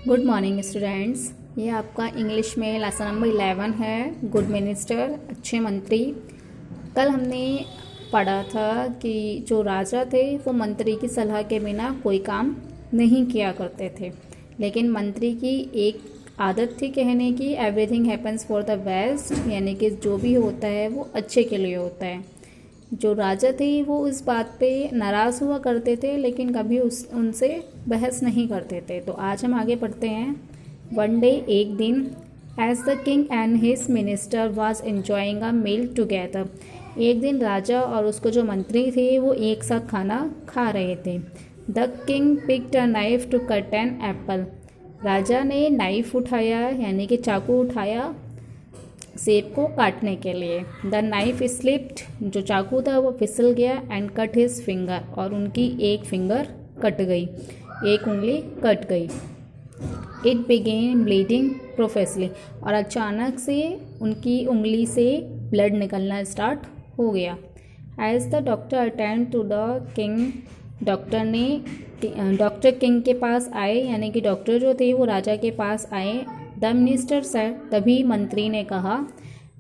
Good morning students. ये आपका English में लेसन नंबर 11 है, गुड मिनिस्टर, अच्छे मंत्री। कल हमने पढ़ा था कि जो राजा थे वो मंत्री की सलाह के बिना कोई काम नहीं किया करते थे, लेकिन मंत्री की एक आदत थी कहने की everything happens for the best, यानी कि जो भी होता है वो अच्छे के लिए होता है। जो राजा थे वो इस बात पे नाराज़ हुआ करते थे, लेकिन कभी उनसे बहस नहीं करते थे। तो आज हम आगे पढ़ते हैं। वन डे, एक दिन, as the king and his minister was enjoying a meal together. एक दिन राजा और उसको जो मंत्री थे वो एक साथ खाना खा रहे थे। The king picked a knife to cut an apple. राजा ने नाइफ उठाया, यानी कि चाकू उठाया सेब को काटने के लिए। द नाइफ स्लिप्ड, जो चाकू था वो फिसल गया, एंड कट हिज फिंगर, और उनकी एक फिंगर कट गई, एक उंगली कट गई। इट बिगेन ब्लीडिंग प्रोफेसली, और अचानक से उनकी उंगली से ब्लड निकलना स्टार्ट हो गया। As the doctor attend to the king, doctor king के पास आए, यानी कि डॉक्टर जो थे वो राजा के पास आए। द मिनिस्टर सेड, तभी मंत्री ने कहा,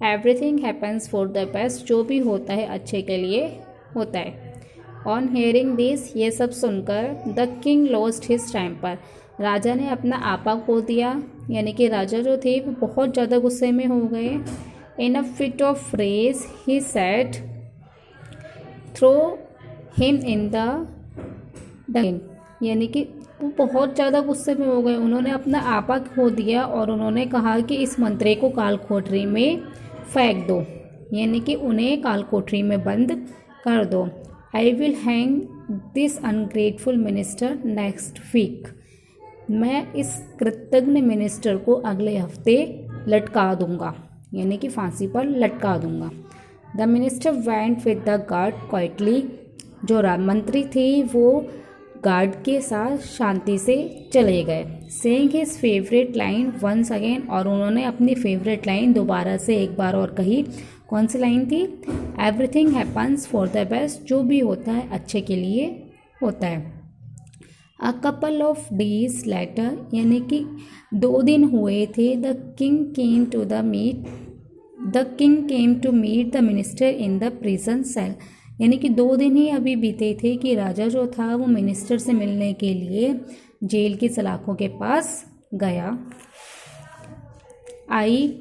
everything happens for the best, जो भी होता है अच्छे के लिए होता है। ऑन हेयरिंग दिस, ये सब सुनकर, the king lost his temper, राजा ने अपना आपा खो दिया, यानी कि राजा जो थे वो बहुत ज़्यादा गुस्से में हो गए। In a fit of rage he said, throw him in the dungeon, यानी कि वो बहुत ज़्यादा गुस्से में हो गए, उन्होंने अपना आपा खो दिया और उन्होंने कहा कि इस मंत्री को काल कोठरी में फेंक दो, यानी कि उन्हें काल कोठरी में बंद कर दो। I will hang this ungrateful minister next week, मैं इस कृतज्ञ मिनिस्टर को अगले हफ्ते लटका दूंगा, यानी कि फांसी पर लटका दूंगा। The minister went with the guard quietly, जो मंत्री थे वो गार्ड के साथ शांति से चले गए। Saying his favourite line once again, और उन्होंने अपनी फेवरेट लाइन दोबारा से एक बार और कही। कौन सी लाइन थी? Everything happens for the best, जो भी होता है अच्छे के लिए होता है। A couple of days later, यानी कि 2 दिन हुए थे, the king came to meet the minister in the prison cell, यानी कि 2 दिन ही अभी बीते थे कि राजा जो था वो मिनिस्टर से मिलने के लिए जेल की सलाखों के पास गया। I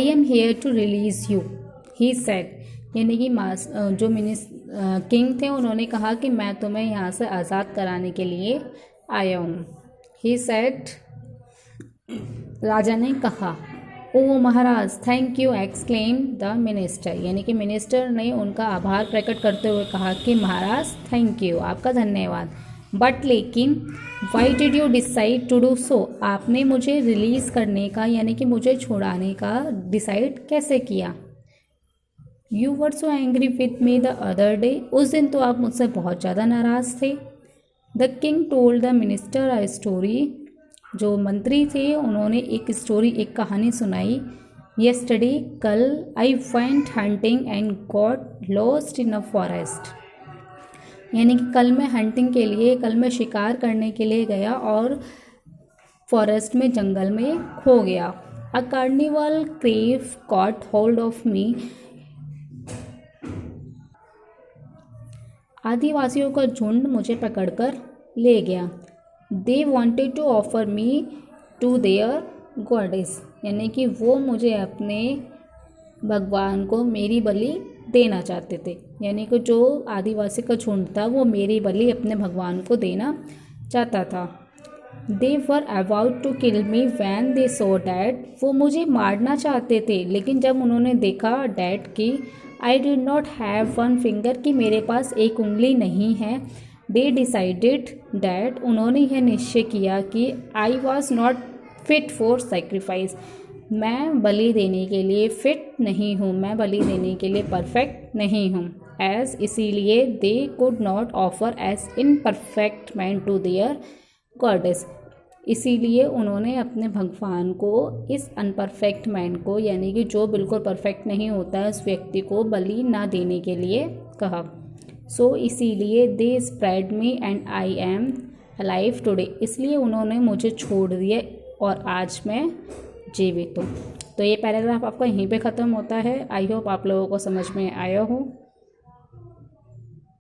am here to release you, he said, यानी कि जो किंग थे उन्होंने कहा कि मैं तुम्हें यहाँ से आज़ाद कराने के लिए आया हूँ। ही सेड, राजा ने कहा। ओ महाराज, thank you, exclaimed the minister, यानी कि मिनिस्टर ने उनका आभार प्रकट करते हुए कहा कि महाराज थैंक यू, आपका धन्यवाद। बट लेकिन, why did you decide to do so, आपने मुझे रिलीज़ करने का, यानी कि मुझे छुड़ाने का डिसाइड कैसे किया? You were so angry with me the other day, उस दिन तो आप मुझसे बहुत ज़्यादा नाराज़ थे। The king told the minister a story, जो मंत्री थे उन्होंने एक स्टोरी, एक कहानी सुनाई। यस्टरडे, कल, I went hunting and got lost in a forest, यानी कि कल मैं हंटिंग के लिए, कल मैं शिकार करने के लिए गया और फॉरेस्ट में, जंगल में खो गया। A cannibal crew caught hold of me, आदिवासियों का झुंड मुझे पकड़कर ले गया। They wanted to offer me to their goddess, यानी कि वो मुझे अपने भगवान को मेरी बलि देना चाहते थे, यानी कि जो आदिवासी का झुंड था वो मेरी बलि अपने भगवान को देना चाहता था। They were about to kill me when they saw that, वो मुझे मारना चाहते थे, लेकिन जब उन्होंने देखा डैड की, I did not have one finger, कि मेरे पास एक उंगली नहीं है। दे डिसाइडेड डैट, उन्होंने यह निश्चय किया कि I was not fit for sacrifice, मैं बलि देने के लिए फिट नहीं हूँ, मैं बलि देने के लिए परफेक्ट नहीं हूँ। एज, इसीलिए, they could not offer as imperfect man to their goddess, इसीलिए उन्होंने अपने भगवान को इस अनपरफेक्ट मैन को, यानी कि जो बिल्कुल परफेक्ट नहीं होता है, उस व्यक्ति को बलि ना देने के लिए कहा। सो इसीलिए they spread me and I am alive today, इसलिए उन्होंने मुझे छोड़ दिया और आज मैं जीवित हूँ। तो ये पैराग्राफ आपका यहीं पे ख़त्म होता है। आई होप आप लोगों को समझ में आया हो।